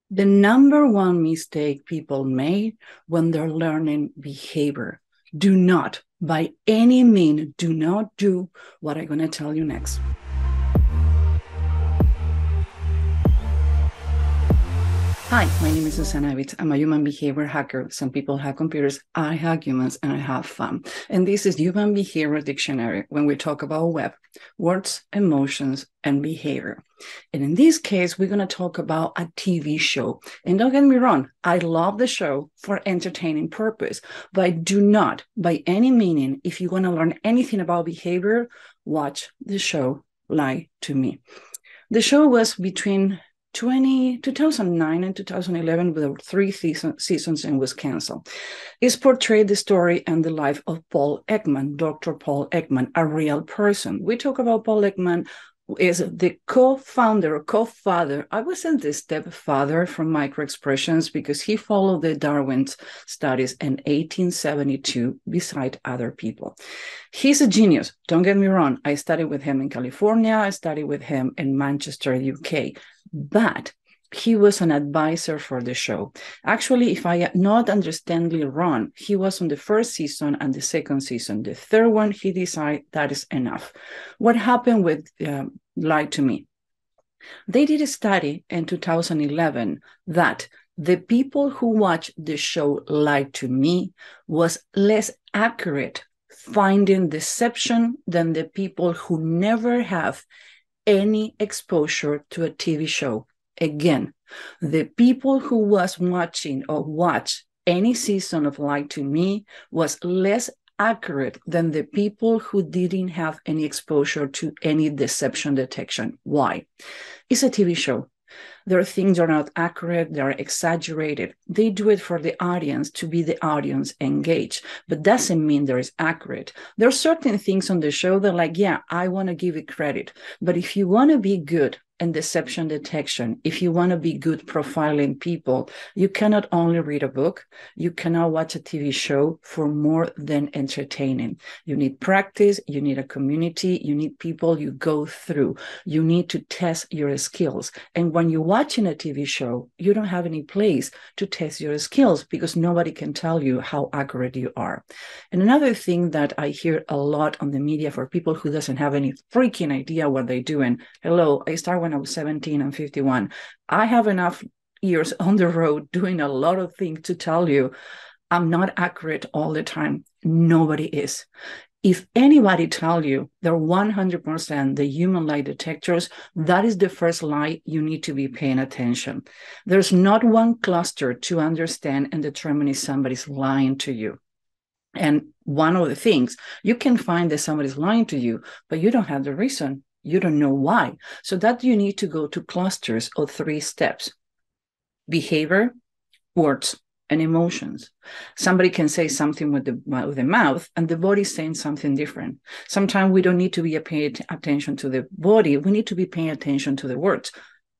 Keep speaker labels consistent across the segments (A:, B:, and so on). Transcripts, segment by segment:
A: The number one mistake people make when they're learning behavior. Do not, by any means, do not do what I'm going to tell you next. Hi, my name is Susana Ibitz. I'm a human behavior hacker. Some people hack computers. I hack humans and I have fun. And this is Human Behavior Dictionary when we talk about web, words, emotions, and behavior. And in this case, we're going to talk about a TV show. And don't get me wrong, I love the show for entertaining purpose, but I do not, by any meaning, if you want to learn anything about behavior, watch the show Lie to Me. The show was between 2009 and 2011 with 3 seasons and was canceled. It's portrayed the story and the life of Paul Ekman, Dr. Paul Ekman, a real person. We talk about Paul Ekman is the co-founder or co-father. I wasn't the stepfather from microexpressions because he followed the Darwin's studies in 1872 beside other people. He's a genius. Don't get me wrong. I studied with him in California. I studied with him in Manchester, UK. But he was an advisor for the show. Actually, if I am not understanding wrong, he was on the first season and the second season. The third one, he decided that is enough. What happened with Lie to Me? They did a study in 2011 that the people who watched the show Lie to Me was less accurate finding deception than the people who never have any exposure to a TV show. Again, the people who was watching or watch any season of Lie to Me was less accurate than the people who didn't have any exposure to any deception detection. Why? It's a TV show. Their things are not accurate, they're exaggerated. They do it for the audience to be the audience engaged, but doesn't mean they're accurate. There are certain things on the show that like, yeah, I want to give it credit. But if you want to be good in deception detection, if you want to be good profiling people, you cannot only read a book, you cannot watch a TV show for more than entertaining. You need practice, you need a community, you need people you go through. You need to test your skills. And when you're watching a TV show, you don't have any place to test your skills because nobody can tell you how accurate you are. And another thing that I hear a lot on the media for people who doesn't have any freaking idea what they're doing. Hello, I started when I was 17 and 51. I have enough years on the road doing a lot of things to tell you I'm not accurate all the time. Nobody is. If anybody tell you they're 100% the human lie detectors, that is the first lie you need to be paying attention. There's not one cluster to understand and determine if somebody's lying to you. And one of the things, you can find that somebody's lying to you, but you don't have the reason. You don't know why. So that you need to go to clusters of 3 steps: behavior, words, and emotions. Somebody can say something with the mouth and the body saying something different. Sometimes we don't need to be paying attention to the body. We need to be paying attention to the words.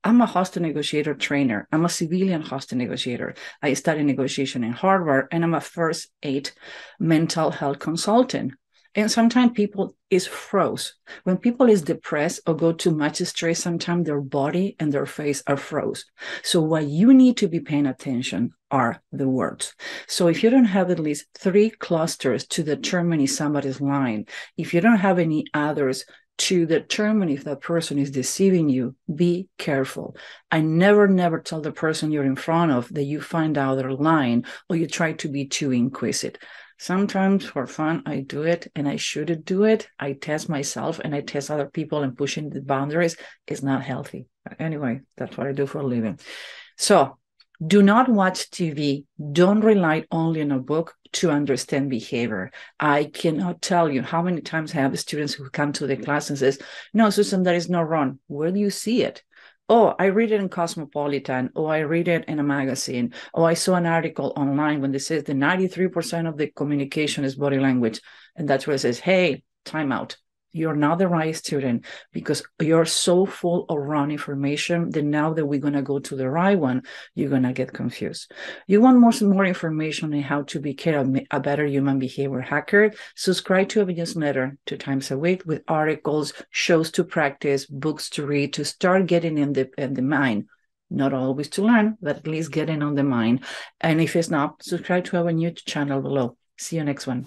A: I'm a hostage negotiator trainer. I'm a civilian hostage negotiator. I studied negotiation in Harvard, and I'm a first aid mental health consultant. And sometimes people is froze. When people is depressed or go too much stress, sometimes their body and their face are froze. So what you need to be paying attention are the words. So if you don't have at least 3 clusters to determine if somebody's lying, if you don't have any others to determine if that person is deceiving you, be careful. I never tell the person you're in front of that you find out they're lying or you try to be too inquisitive. Sometimes for fun, I do it and I shouldn't do it. I test myself and I test other people and pushing the boundaries is not healthy. Anyway, that's what I do for a living. So do not watch TV. Don't rely only on a book to understand behavior. I cannot tell you how many times I have students who come to the class and says, no, Susan, that is not wrong. Where do you see it? Oh, I read it in Cosmopolitan, or I read it in a magazine, or I saw an article online when they says the 93% of the communication is body language. And that's where it says, hey, time out. You're not the right student because you're so full of wrong information that now that we're going to go to the right one, you're going to get confused. You want more information on how to become a better human behavior hacker? Subscribe to a newsletter 2 times a week with articles, shows to practice, books to read, to start getting in the mind Not always to learn, but at least getting on the mind. And if it's not, subscribe to our new channel below. See you next one.